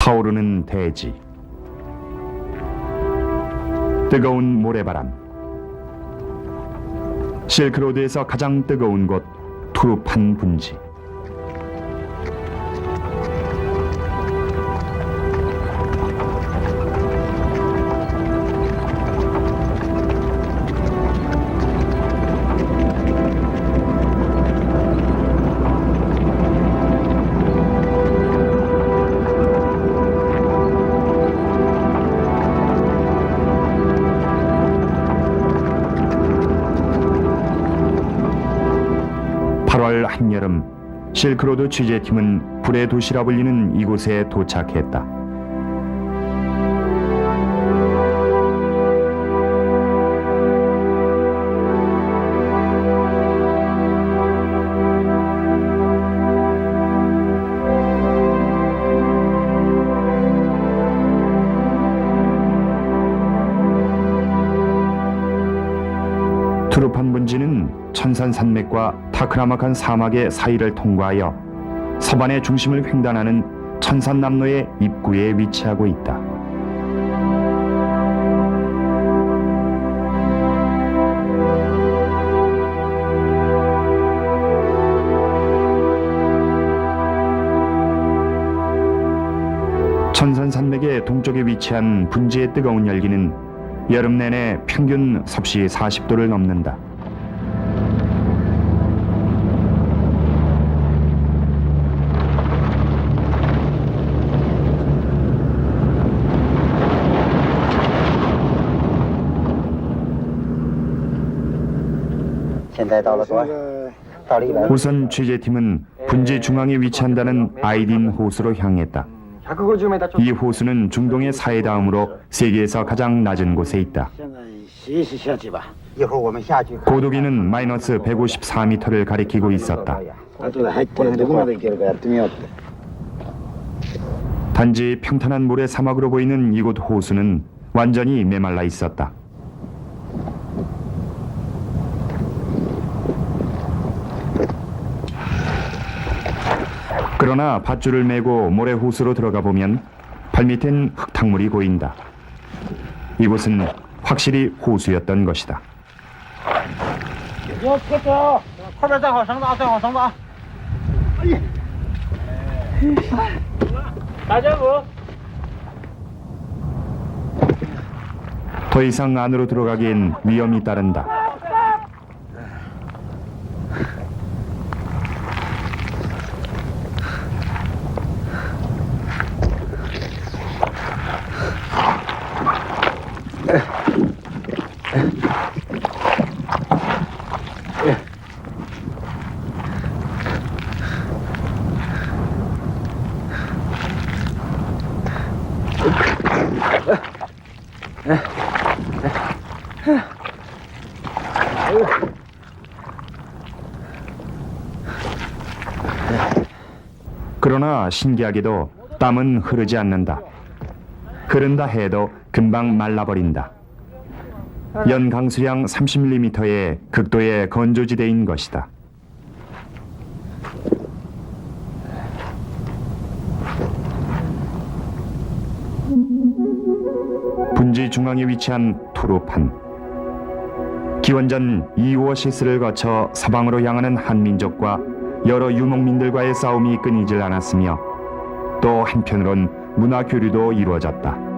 타오르는 대지, 뜨거운 모래바람. 실크로드에서 가장 뜨거운 곳 투르판 분지. 한여름, 실크로드 취재팀은 불의 도시라 불리는 이곳에 도착했다. 투르판 분지는 천산산맥과 타크라마칸 사막의 사이를 통과하여 서반의 중심을 횡단하는 천산남로의 입구에 위치하고 있다. 천산산맥의 동쪽에 위치한 분지의 뜨거운 열기는 여름 내내 평균 섭씨 40도를 넘는다. 우선 취재팀은 분지 중앙에 위치한다는 아이딘 호수로 향했다. 이 호수는 중동의 사해 다음으로 세계에서 가장 낮은 곳에 있다. 고도기는 마이너스 154m를 가리키고 있었다. 단지 평탄한 모래 사막으로 보이는 이곳 호수는 완전히 메말라 있었다. 그러나 밧줄을 메고 모래 호수로 들어가 보면 발밑엔 흙탕물이 보인다. 이곳은 확실히 호수였던 것이다. 더 이상 안으로 들어가기엔 위험이 따른다. 그러나 신기하게도 땀은 흐르지 않는다. 흐른다 해도 금방 말라버린다. 연강수량 30mm의 극도의 건조지대인 것이다. 분지 중앙에 위치한 투르판. 기원전 이오어시스를 거쳐 서방으로 향하는 한민족과 여러 유목민들과의 싸움이 끊이질 않았으며 또 한편으론 문화 교류도 이루어졌다.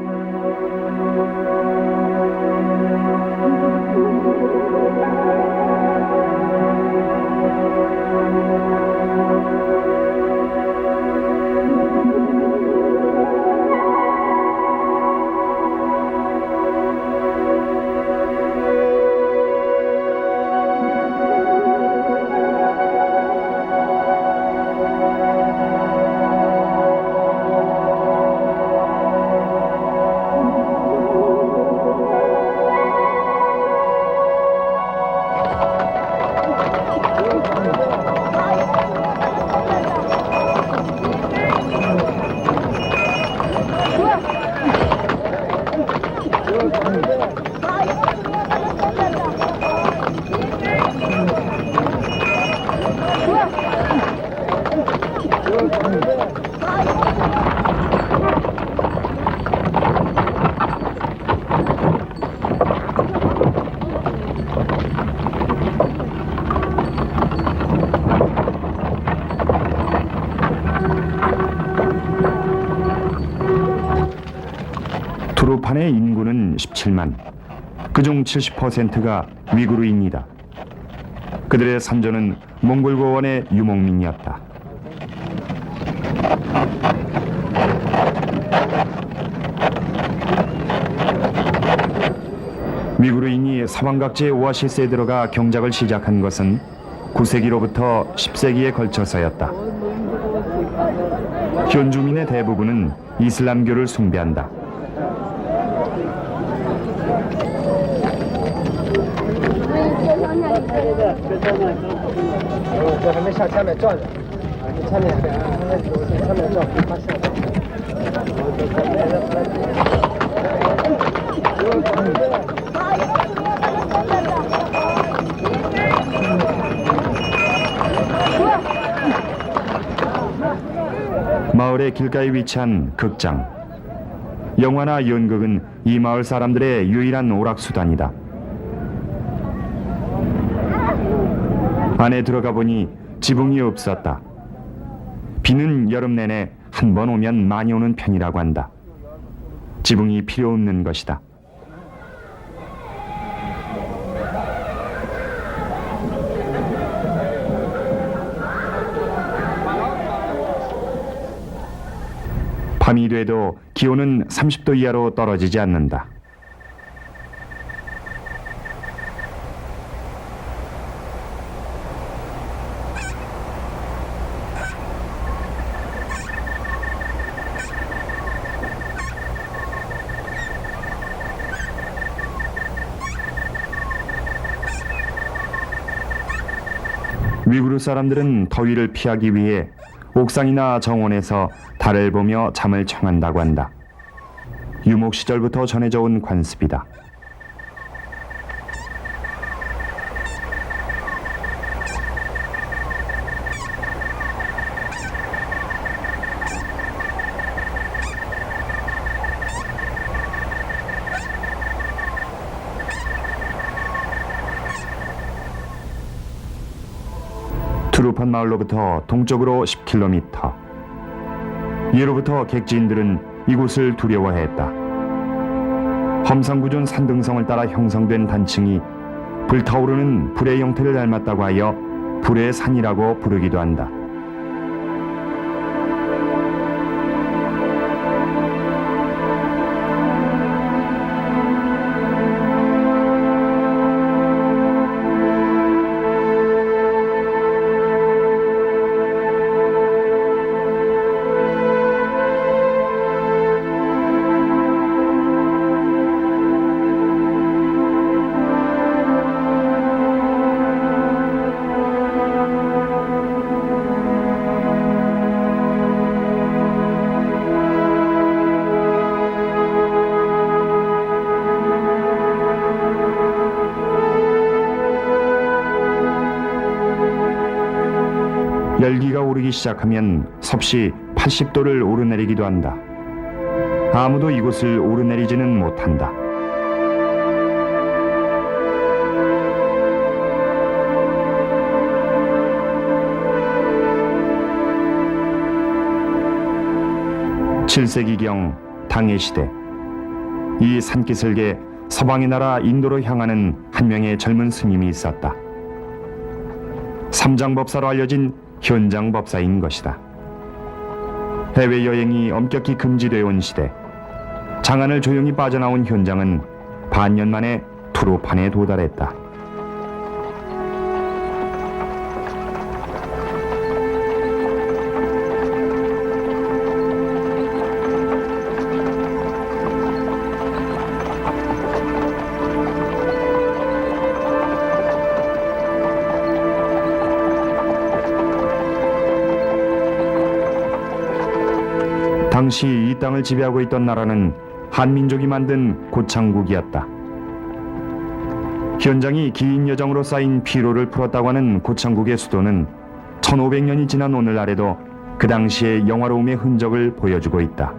투르판의 인구는 17만. 그중 70%가 위구르인이다. 그들의 선조는 몽골 고원의 유목민이었다. 위구르인이 사방 각지의 오아시스에 들어가 경작을 시작한 것은 9세기로부터 10세기에 걸쳐서였다. 현주민의 대부분은 이슬람교를 숭배한다. 마을의 길가에 위치한 극장. 영화나 연극은 이 마을 사람들의 유일한 오락수단이다. 안에 들어가 보니 지붕이 없었다. 비는 여름 내내 한 번 오면 많이 오는 편이라고 한다. 지붕이 필요 없는 것이다. 밤이 돼도 기온은 30도 이하로 떨어지지 않는다. 위구르 사람들은 더위를 피하기 위해 옥상이나 정원에서 달을 보며 잠을 청한다고 한다. 유목 시절부터 전해져 온 관습이다. 투르판 마을로부터 동쪽으로 10km. 예로부터 객지인들은 이곳을 두려워했다. 험상궂은 산등성을 따라 형성된 단층이 불타오르는 불의 형태를 닮았다고 하여 불의 산이라고 부르기도 한다. 열기가 오르기 시작하면 섭씨 80도를 오르내리기도 한다. 아무도 이곳을 오르내리지는 못한다. (7세기경) 당해 시대, 이 산기슭에 서방의 나라 인도로 향하는 한 명의 젊은 스님이 있었다. 삼장법사로 알려진 현장법사인 것이다. 해외여행이 엄격히 금지되어 온 시대, 장안을 조용히 빠져나온 현장은 반년 만에 투르판에 도달했다. 당시 이 땅을 지배하고 있던 나라는 한민족이 만든 고창국이었다. 현장이 긴 여정으로 쌓인 피로를 풀었다고 하는 고창국의 수도는 1500년이 지난 오늘날에도 그 당시의 영화로움의 흔적을 보여주고 있다.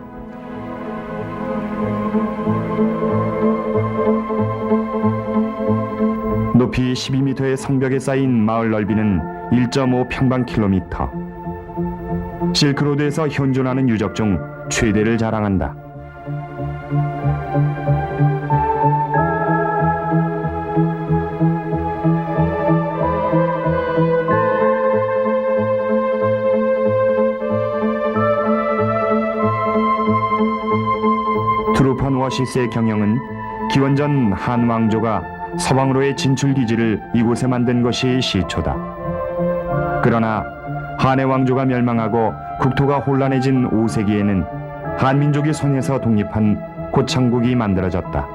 높이 12m의 성벽에 쌓인 마을 넓이는 1.5평방킬로미터. 실크로드에서 현존하는 유적 중 최대를 자랑한다. 트루판 워시스의 경영은 기원전 한 왕조가 서방으로의 진출 기지를 이곳에 만든 것이 시초다. 그러나 한의 왕조가 멸망하고 국토가 혼란해진 5세기에는 한민족이 손에서 독립한 고창국이 만들어졌다.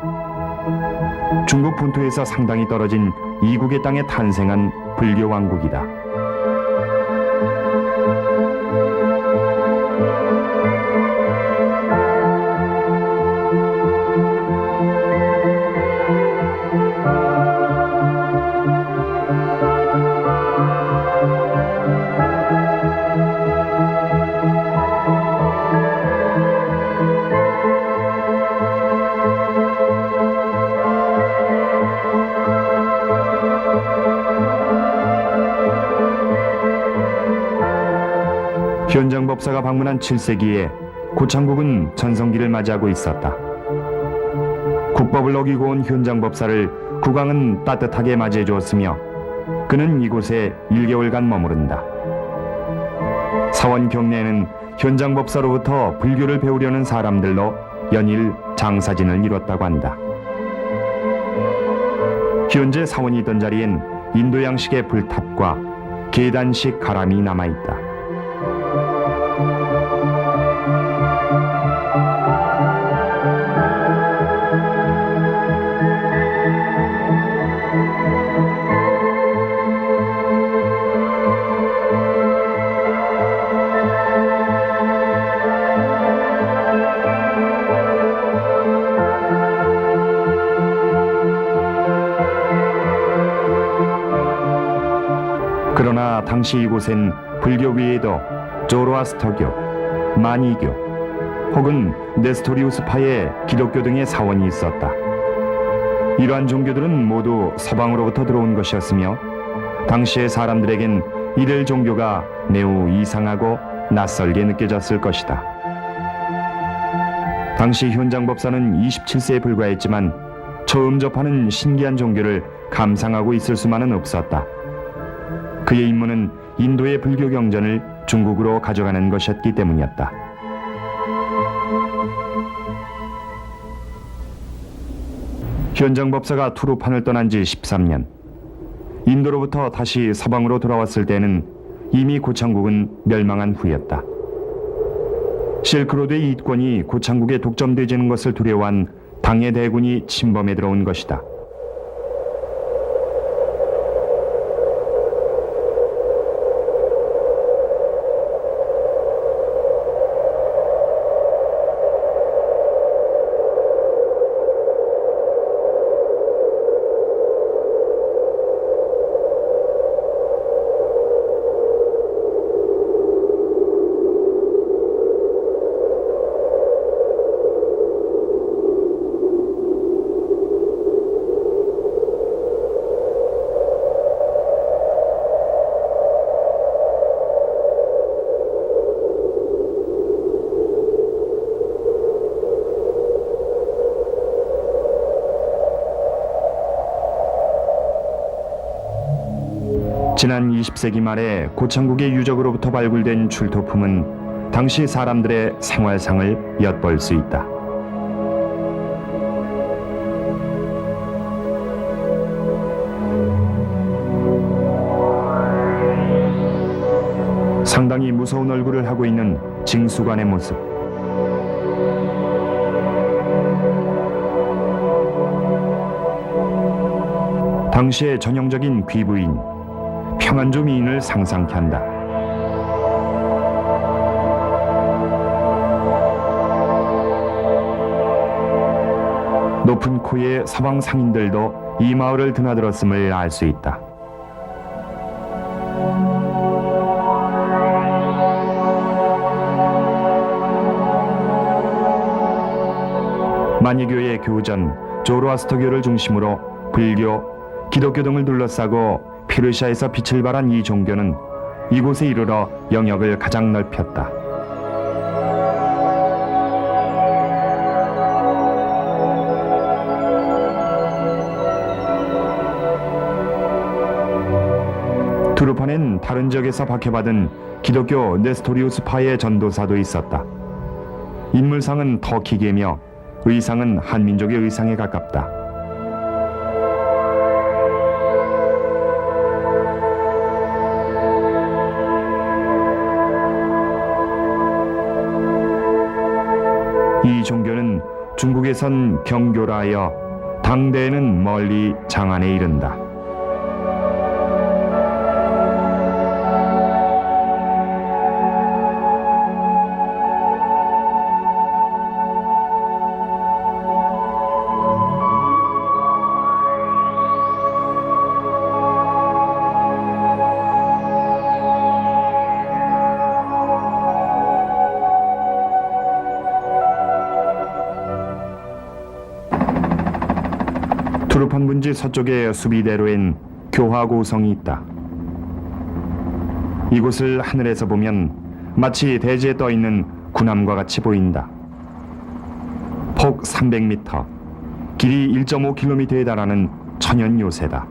중국 본토에서 상당히 떨어진 이국의 땅에 탄생한 불교 왕국이다. 현장법사가 방문한 7세기에 고창국은 전성기를 맞이하고 있었다. 국법을 어기고 온 현장법사를 국왕은 따뜻하게 맞이해 주었으며 그는 이곳에 1개월간 머무른다. 사원 경내에는 현장법사로부터 불교를 배우려는 사람들로 연일 장사진을 이뤘다고 한다. 현재 사원이 있던 자리엔 인도 양식의 불탑과 계단식 가람이 남아있다. 그러나 당시 이곳엔 불교 외에도 조로아스터교, 마니교 혹은 네스토리우스파의 기독교 등의 사원이 있었다. 이러한 종교들은 모두 서방으로부터 들어온 것이었으며 당시의 사람들에겐 이들 종교가 매우 이상하고 낯설게 느껴졌을 것이다. 당시 현장법사는 27세에 불과했지만 처음 접하는 신기한 종교를 감상하고 있을 수만은 없었다. 그의 임무는 인도의 불교 경전을 중국으로 가져가는 것이었기 때문이었다. 현장법사가 투르판을 떠난 지 13년, 인도로부터 다시 서방으로 돌아왔을 때는 이미 고창국은 멸망한 후였다. 실크로드의 이권이 고창국에 독점되지는 것을 두려워한 당의 대군이 침범해 들어온 것이다. 지난 20세기 말에 고창국의 유적으로부터 발굴된 출토품은 당시 사람들의 생활상을 엿볼 수 있다. 상당히 무서운 얼굴을 하고 있는 징수관의 모습. 당시의 전형적인 귀부인, 평안조 미인을 상상케 한다. 높은 코의 서방 상인들도 이 마을을 드나들었음을 알 수 있다. 마니교의 교전, 조로아스터교를 중심으로 불교, 기독교 등을 둘러싸고 페르시아에서 빛을 발한 이 종교는 이곳에 이르러 영역을 가장 넓혔다. 다른 지역에서 박해받은 기독교 네스토리우스파의 전도사도 있었다. 인물상은 터키계며 의상은 한민족의 의상에 가깝다. 이 종교는 중국에선 경교라 하여 당대에는 멀리 장안에 이른다. 투르판 분지 서쪽의 수비대로엔 교화고성이 있다. 이곳을 하늘에서 보면 마치 대지에 떠있는 군함과 같이 보인다. 폭 300m, 길이 1.5km에 달하는 천연 요새다.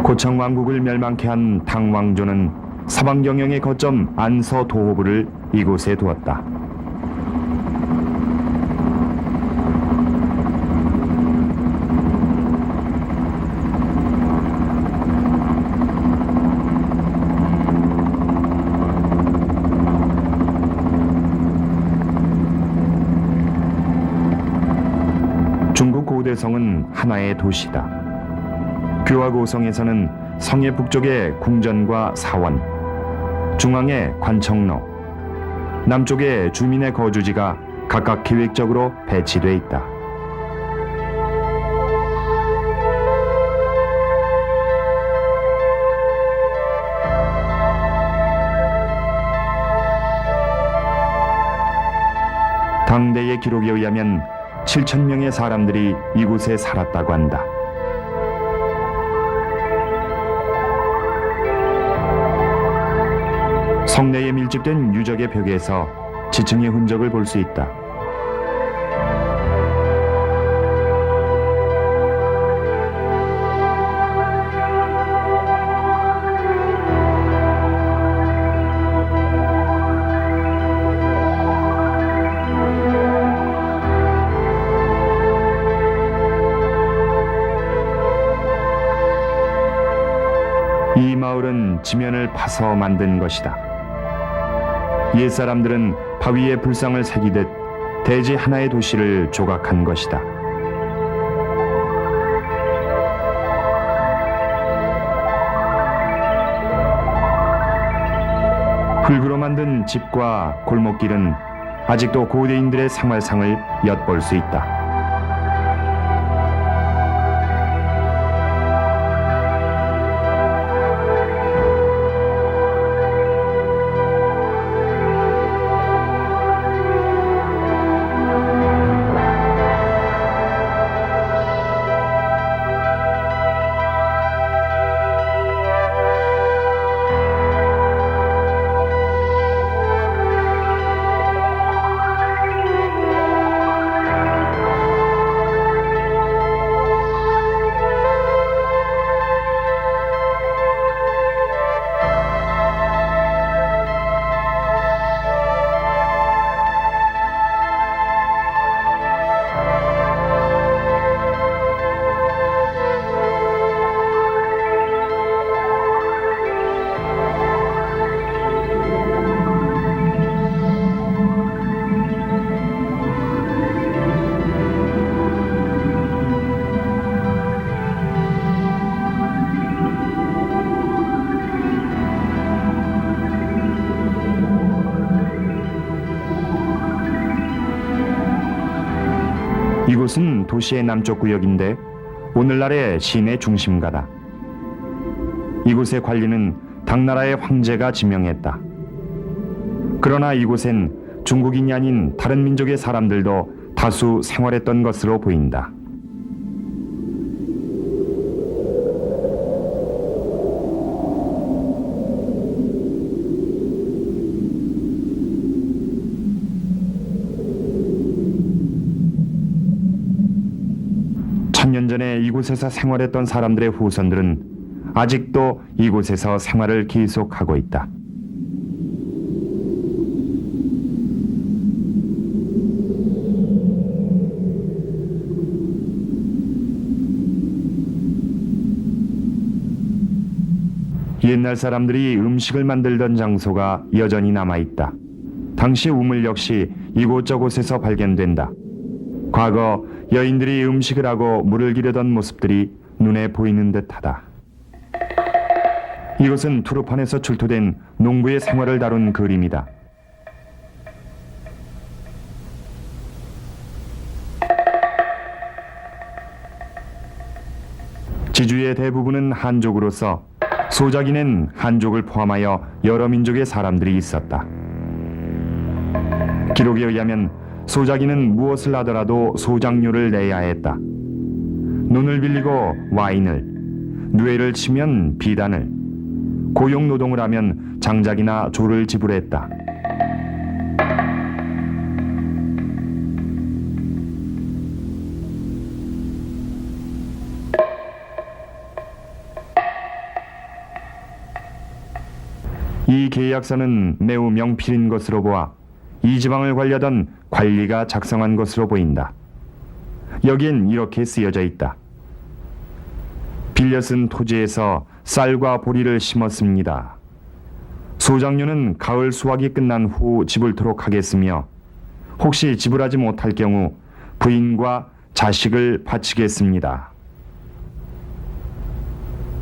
고청 왕국을 멸망케 한 당왕조는 서방 경영의 거점 안서 도호부를 이곳에 두었다. 중국 고대성은 하나의 도시다. 교화고성에서는 성의 북쪽에 궁전과 사원, 중앙에 관청로, 남쪽에 주민의 거주지가 각각 계획적으로 배치돼 있다. 당대의 기록에 의하면 7,000명의 사람들이 이곳에 살았다고 한다. 성내에 밀집된 유적의 벽에서 지층의 흔적을 볼 수 있다. 이 마을은 지면을 파서 만든 것이다. 옛사람들은 바위에 불상을 새기듯 대지 하나의 도시를 조각한 것이다. 흙으로 만든 집과 골목길은 아직도 고대인들의 생활상을 엿볼 수 있다. 이곳은 도시의 남쪽 구역인데 오늘날의 시내 중심가다. 이곳의 관리는 당나라의 황제가 지명했다. 그러나 이곳엔 중국인이 아닌 다른 민족의 사람들도 다수 생활했던 것으로 보인다. 3년 전에 이곳에서 생활했던 사람들의 후손들은 아직도 이곳에서 생활을 계속하고 있다. 옛날 사람들이 음식을 만들던 장소가 여전히 남아있다. 당시 우물 역시 이곳저곳에서 발견된다. 과거 여인들이 음식을 하고 물을 기르던 모습들이 눈에 보이는 듯하다. 이것은 투르판에서 출토된 농부의 생활을 다룬 그림이다. 지주의 대부분은 한족으로서 소작인은 한족을 포함하여 여러 민족의 사람들이 있었다. 기록에 의하면 소작인은 무엇을 하더라도 소작료를 내야 했다. 논을 빌리고 와인을, 누에를 치면 비단을, 고용노동을 하면 장작이나 조를 지불했다. 이 계약서는 매우 명필인 것으로 보아 이 지방을 관리하던 관리가 작성한 것으로 보인다. 여긴 이렇게 쓰여져 있다. 빌려 쓴 토지에서 쌀과 보리를 심었습니다. 소작료는 가을 수확이 끝난 후 지불토록 하겠으며 혹시 지불하지 못할 경우 부인과 자식을 바치겠습니다.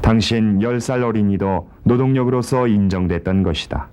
당시엔 10살 어린이도 노동력으로서 인정됐던 것이다.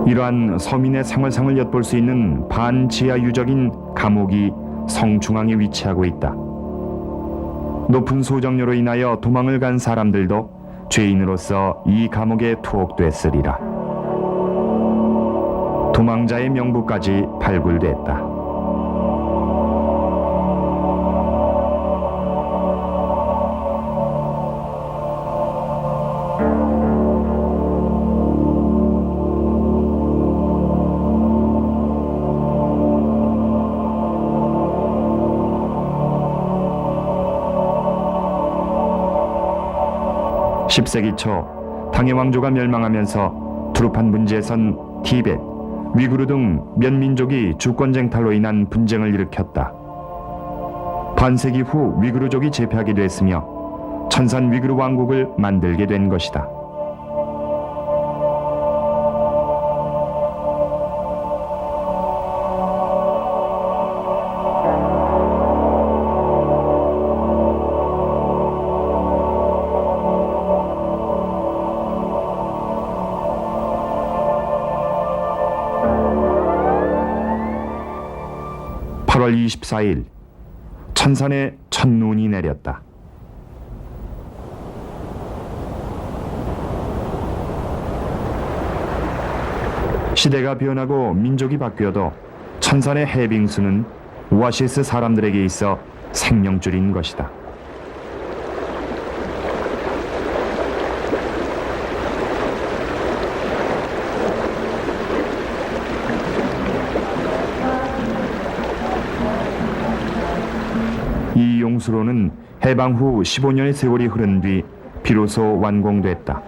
이러한 서민의 생활상을 엿볼 수 있는 반지하 유적인 감옥이 성중앙에 위치하고 있다. 높은 소정료로 인하여 도망을 간 사람들도 죄인으로서 이 감옥에 투옥됐으리라. 도망자의 명부까지 발굴됐다. (10세기) 초 당해 왕조가 멸망하면서 투르판 문제에선 티벳, 위구르 등 몇 민족이 주권 쟁탈로 인한 분쟁을 일으켰다. 반세기 후 위구르족이 제패하게 됐으며 천산 위구르 왕국을 만들게 된 것이다. (8월 24일) 천산에 첫눈이 내렸다. 시대가 변하고 민족이 바뀌어도 천산의 해빙수는 오아시스 사람들에게 있어 생명줄인 것이다. 이 용수로는 해방 후 15년의 세월이 흐른 뒤 비로소 완공됐다.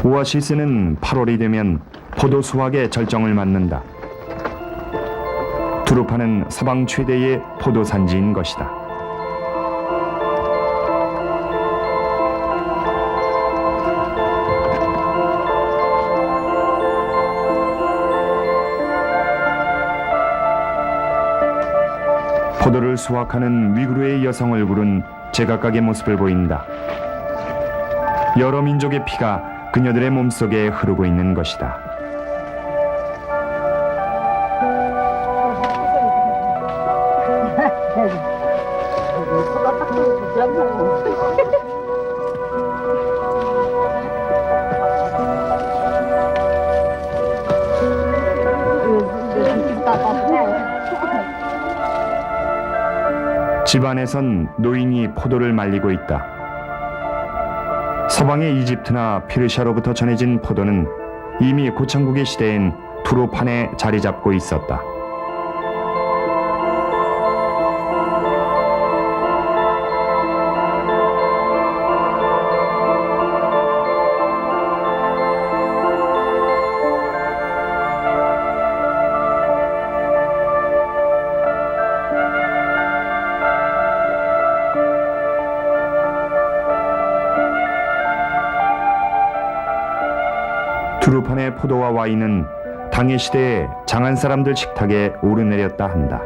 오아시스는 8월이 되면 포도 수확의 절정을 맞는다. 두루파는 서방 최대의 포도 산지인 것이다. 포도를 수확하는 위구르의 여성 얼굴은 제각각의 모습을 보인다. 여러 민족의 피가 그녀들의 몸속에 흐르고 있는 것이다. 집안에선 노인이 포도를 말리고 있다. 서방의 이집트나 페르시아로부터 전해진 포도는 이미 고창국의 시대엔 두로판에 자리 잡고 있었다. 두루판의 포도와 와인은 당의 시대에 장한 사람들 식탁에 오르내렸다 한다.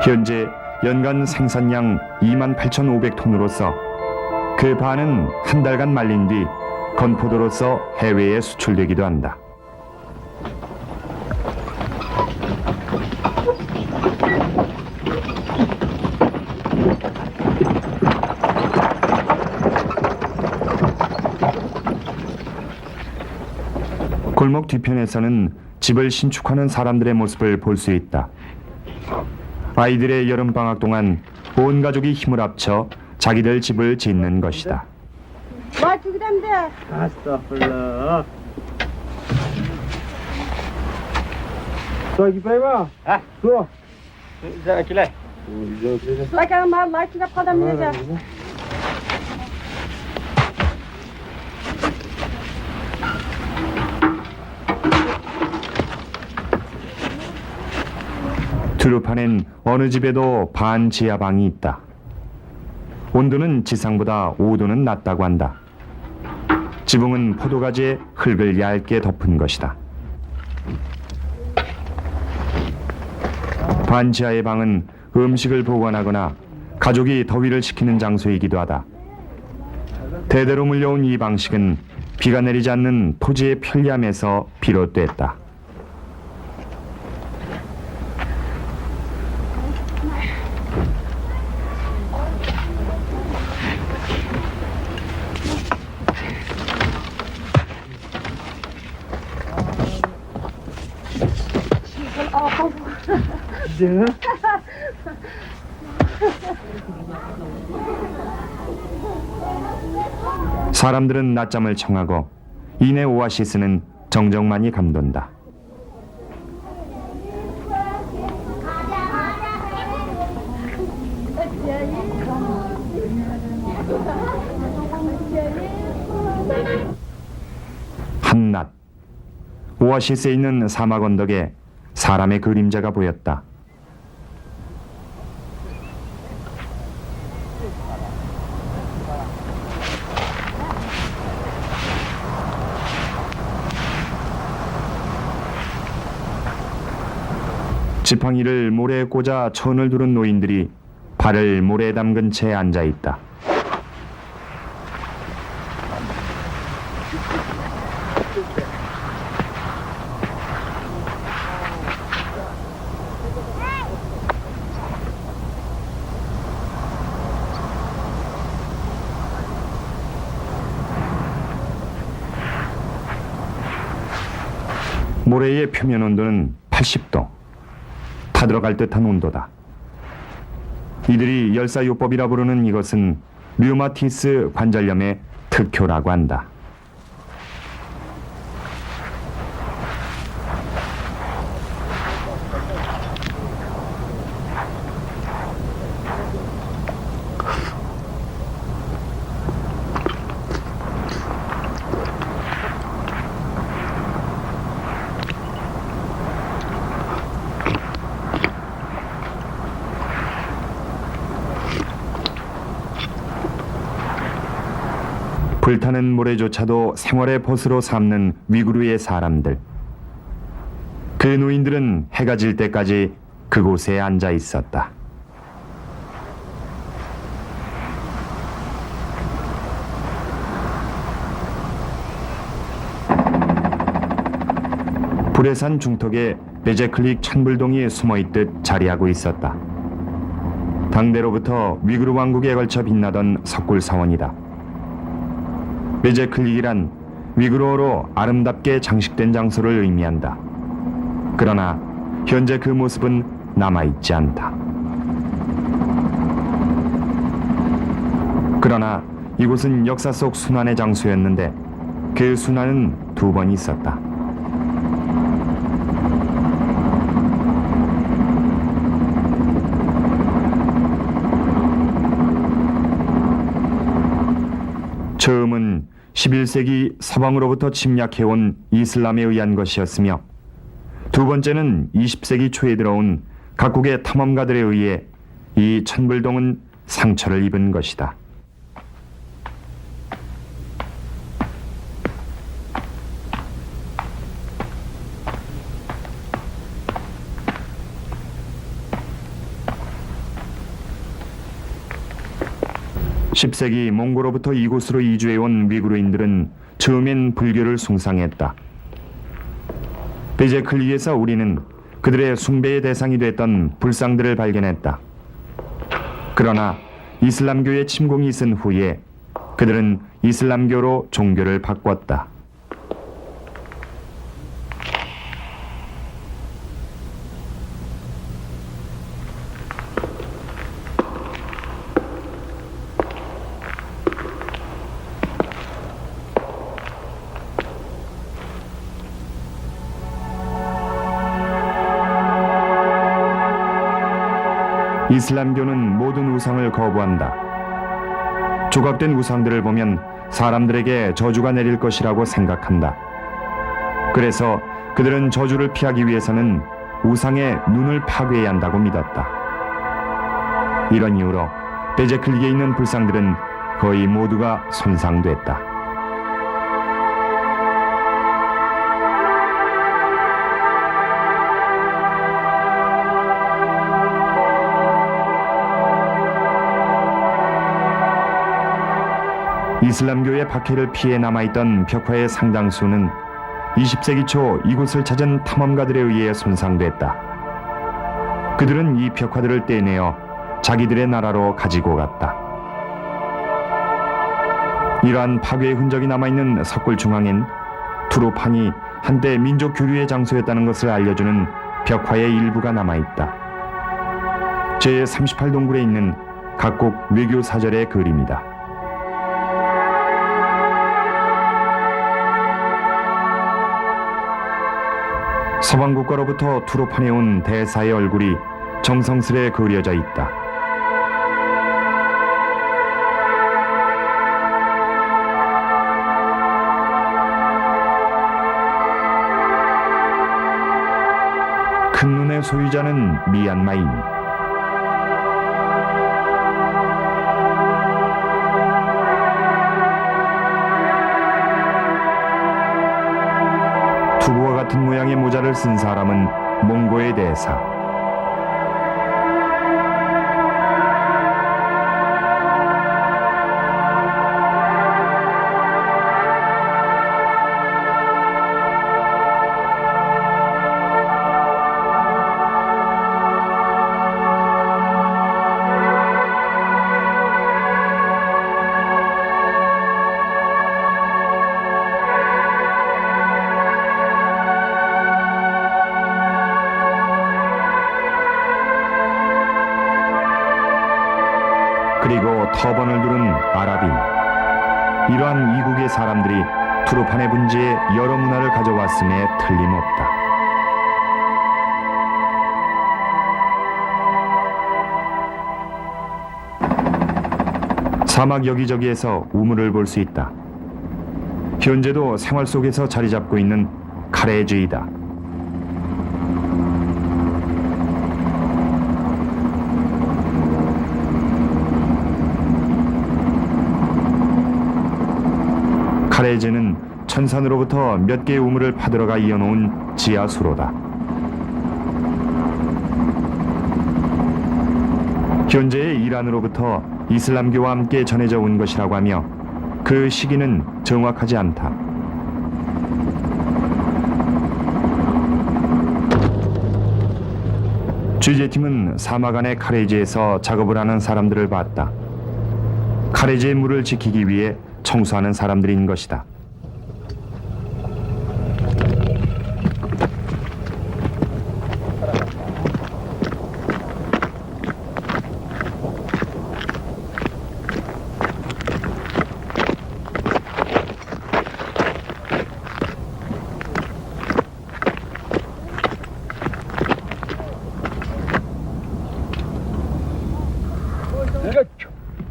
현재 연간 생산량 28,500톤으로서 그 반은 한 달간 말린 뒤 건포도로서 해외에 수출되기도 한다. 골목 뒤편에서는 집을 신축하는 사람들의 모습을 볼 수 있다. 아이들의 여름방학 동안 온 가족이 힘을 합쳐 자기들 집을 짓는 것이다. Astagfirullah. Soy gitmeyim ha? Su. Güzel akile. Lekker maar, laat je dat gaan neer. 두루판엔 어느 집에도 반 지하방이 있다. 온도는 지상보다 5도는 낮다고 한다. 지붕은 포도가지에 흙을 얇게 덮은 것이다. 반지하의 방은 음식을 보관하거나 가족이 더위를 식히는 장소이기도 하다. 대대로 물려온 이 방식은 비가 내리지 않는 토지의 편리함에서 비롯됐다. 사람들은 낮잠을 청하고 이내 오아시스는 정적만이 감돈다. 한낮 오아시스에 있는 사막 언덕에 사람의 그림자가 보였다. 지팡이를 모래에 꽂아 천을 두른 노인들이 발을 모래에 담근 채 앉아 있다. 모래의 표면 온도는 80도. 타들어갈 듯한 온도다. 이들이 열사요법이라 부르는 이것은 류마티스 관절염에 특효라고 한다. 불타는 모래조차도 생활의 벗으로 삼는 위구르의 사람들. 그 노인들은 해가 질 때까지 그곳에 앉아 있었다. 불에 산 중턱에 베제클릭 천불동이 숨어있듯 자리하고 있었다. 당대로부터 위구르 왕국에 걸쳐 빛나던 석굴사원이다. 베제클릭이란 위구르어로 아름답게 장식된 장소를 의미한다. 그러나 현재 그 모습은 남아있지 않다. 그러나 이곳은 역사 속 순환의 장소였는데 그 순환은 두 번 있었다. 처음은 11세기 서방으로부터 침략해온 이슬람에 의한 것이었으며 두 번째는 20세기 초에 들어온 각국의 탐험가들에 의해 이 천불동은 상처를 입은 것이다. (10세기) 몽고로부터 이곳으로 이주해온 위구르인들은 처음엔 불교를 숭상했다. 베제클릭에서 우리는 그들의 숭배의 대상이 됐던 불상들을 발견했다. 그러나 이슬람교의 침공이 있은 후에 그들은 이슬람교로 종교를 바꿨다. 이슬람교는 모든 우상을 거부한다. 조각된 우상들을 보면 사람들에게 저주가 내릴 것이라고 생각한다. 그래서 그들은 저주를 피하기 위해서는 우상의 눈을 파괴해야 한다고 믿었다. 이런 이유로 베제클릭에 있는 불상들은 거의 모두가 손상됐다. 이슬람교의 박해를 피해 남아있던 벽화의 상당수는 20세기 초 이곳을 찾은 탐험가들에 의해 손상됐다. 그들은 이 벽화들을 떼내어 자기들의 나라로 가지고 갔다. 이러한 파괴의 흔적이 남아있는 석굴 중앙엔 투르판이 한때 민족 교류의 장소였다는 것을 알려주는 벽화의 일부가 남아있다. 제38동굴에 있는 각국 외교 사절의 그림이다. 서방 국가로부터 투로판에 온 대사의 얼굴이 정성스레 그려져 있다. 큰 눈의 소유자는 미얀마인. 두부와 같은 모양의 모자를 쓴 사람은 몽고의 대사. 그리고 터번을 두른 아랍인. 이러한 이국의 사람들이 투르판의 분지에 여러 문화를 가져왔음에 틀림없다. 사막 여기저기에서 우물을 볼 수 있다. 현재도 생활 속에서 자리 잡고 있는 카레주이다. 카레즈는 천산으로부터 몇 개의 우물을 파들어가 이어놓은 지하수로다. 현재의 이란으로부터 이슬람교와 함께 전해져 온 것이라고 하며 그 시기는 정확하지 않다. 취재팀은 사막 안의 카레지에서 작업을 하는 사람들을 봤다. 카레지의 물을 지키기 위해 청소하는 사람들인 것이다.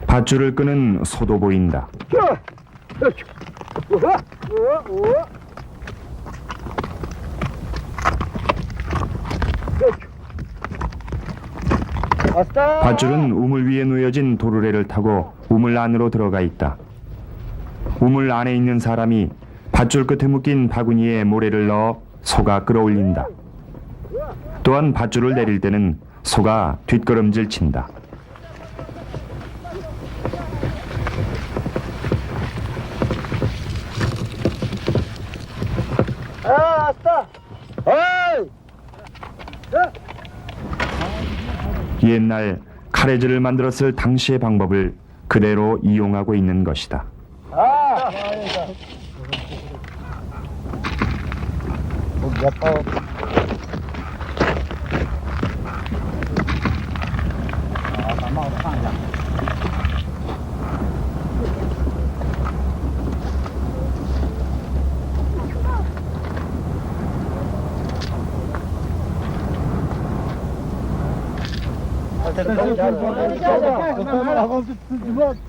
밧줄을 끄는 소도 보인다. 밧줄은 우물 위에 놓여진 도르래를 타고 우물 안으로 들어가 있다. 우물 안에 있는 사람이 밧줄 끝에 묶인 바구니에 모래를 넣어 소가 끌어올린다. 또한 밧줄을 내릴 때는 소가 뒷걸음질 친다. 옛날 카레즈를 만들었을 당시의 방법을 그대로 이용하고 있는 것이다.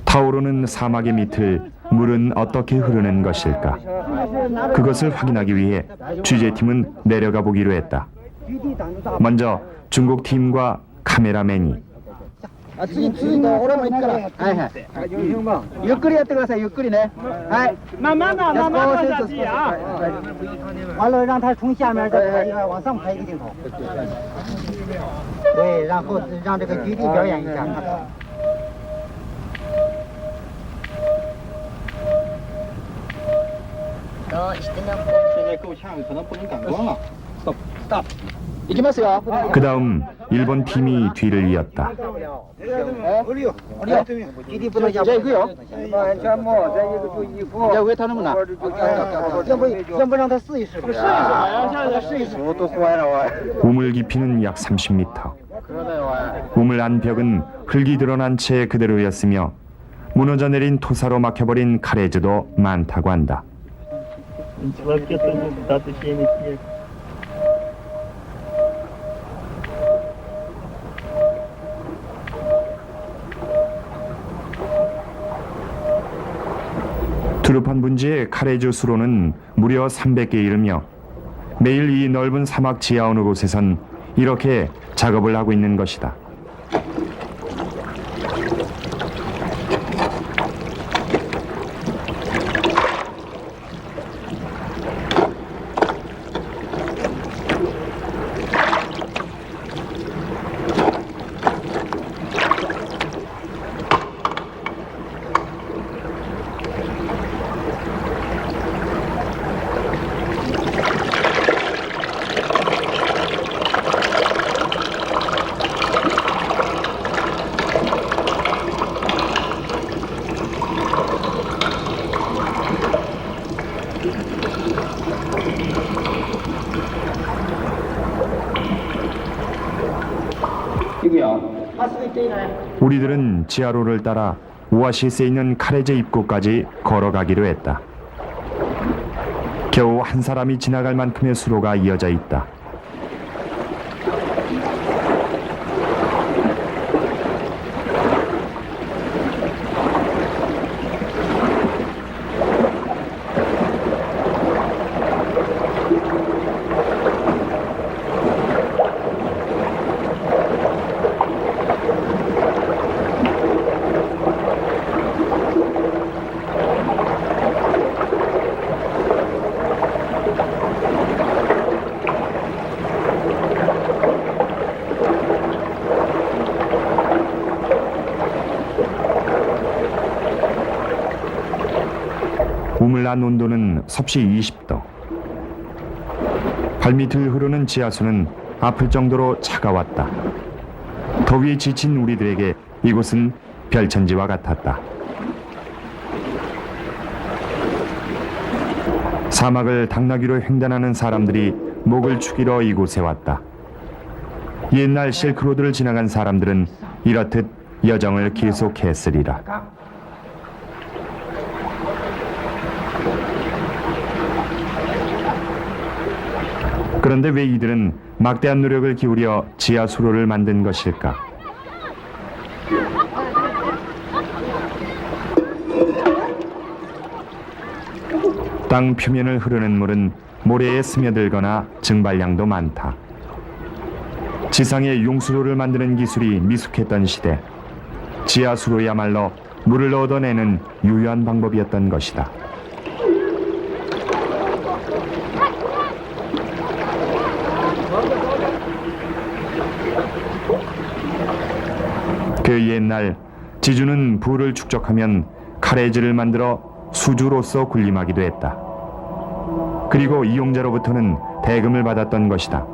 타오르는 사막의 밑을 물은 어떻게 흐르는 것일까? 그것을 확인하기 위해 취재팀은 내려가 보기로 했다. 먼저 중국 팀과 카메라맨이ゆっくりやってください、ゆっくりね。はい。慢慢的，慢慢放下去啊。完了，让他从下面再拍一个，往上拍一个镜头。对，然后让这个局地表演一下。行きますよ。 그 다음 일본 팀이 뒤를 이었다. 局地不能下。这个有。要为他那么难。要不让他试一试。试一试吧，让他试一试。 우물 깊이는 약 30m. 우물 안 벽은 흙이 드러난 채 그대로였으며 무너져 내린 토사로 막혀버린 카레즈도 많다고 한다. 투르판 분지의 카레즈 수로는 무려 300개 이르며 매일 이 넓은 사막 지하 어느 곳에선 이렇게 작업을 하고 있는 것이다. 우리들은 지하로를 따라 오아시스에 있는 카레제 입구까지 걸어가기로 했다. 겨우 한 사람이 지나갈 만큼의 수로가 이어져 있다. 우물난 온도는 섭씨 20도. 발밑을 흐르는 지하수는 아플 정도로 차가웠다. 더위에 지친 우리들에게 이곳은 별천지와 같았다. 사막을 당나귀로 횡단하는 사람들이 목을 축이러 이곳에 왔다. 옛날 실크로드를 지나간 사람들은 이렇듯 여정을 계속했으리라. 그런데 왜 이들은 막대한 노력을 기울여 지하 수로를 만든 것일까? 땅 표면을 흐르는 물은 모래에 스며들거나 증발량도 많다. 지상에 용수로를 만드는 기술이 미숙했던 시대, 지하 수로야말로 물을 얻어내는 유효한 방법이었던 것이다. 그 옛날 지주는 부를 축적하면 카레지를 만들어 수주로서 군림하기도 했다. 그리고 이용자로부터는 대금을 받았던 것이다.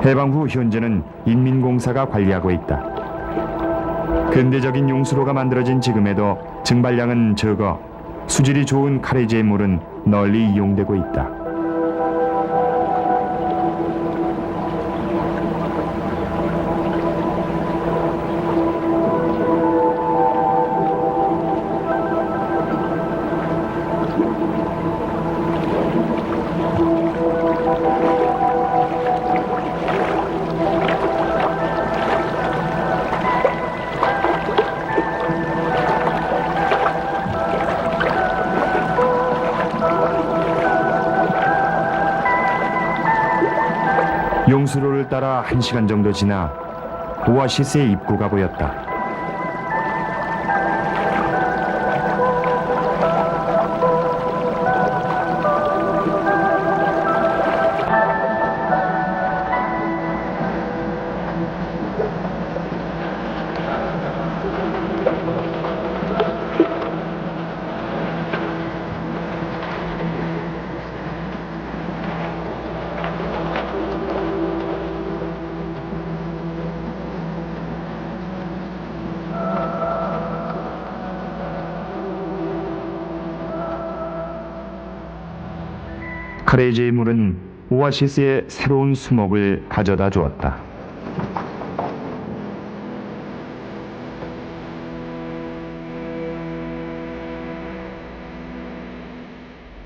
해방 후 현재는 인민공사가 관리하고 있다. 근대적인 용수로가 만들어진 지금에도 증발량은 적어 수질이 좋은 카레지의 물은 널리 이용되고 있다. 용수로를 따라 1시간 정도 지나 오아시스의 입구가 보였다. 카레이제의 물은 오아시스에 새로운 수목을 가져다 주었다.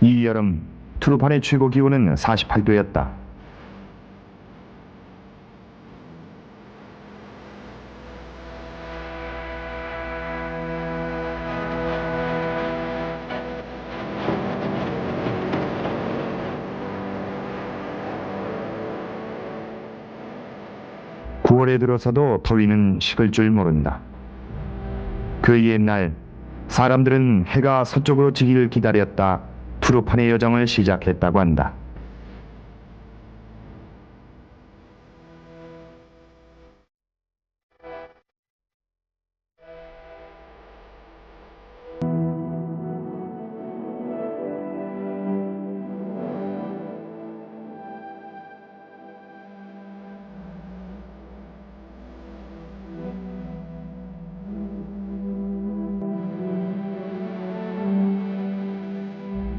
이 여름 투르판의 최고 기온은 48도였다. (9월에) 들어서도 더위는 식을 줄 모른다. 그 옛날 사람들은 해가 서쪽으로 지기를 기다렸다 투르판의 여정을 시작했다고 한다.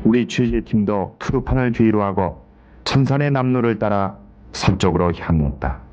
우리 취재팀도 투르판을 뒤로 하고 천산의 남로를 따라 서쪽으로 향했다.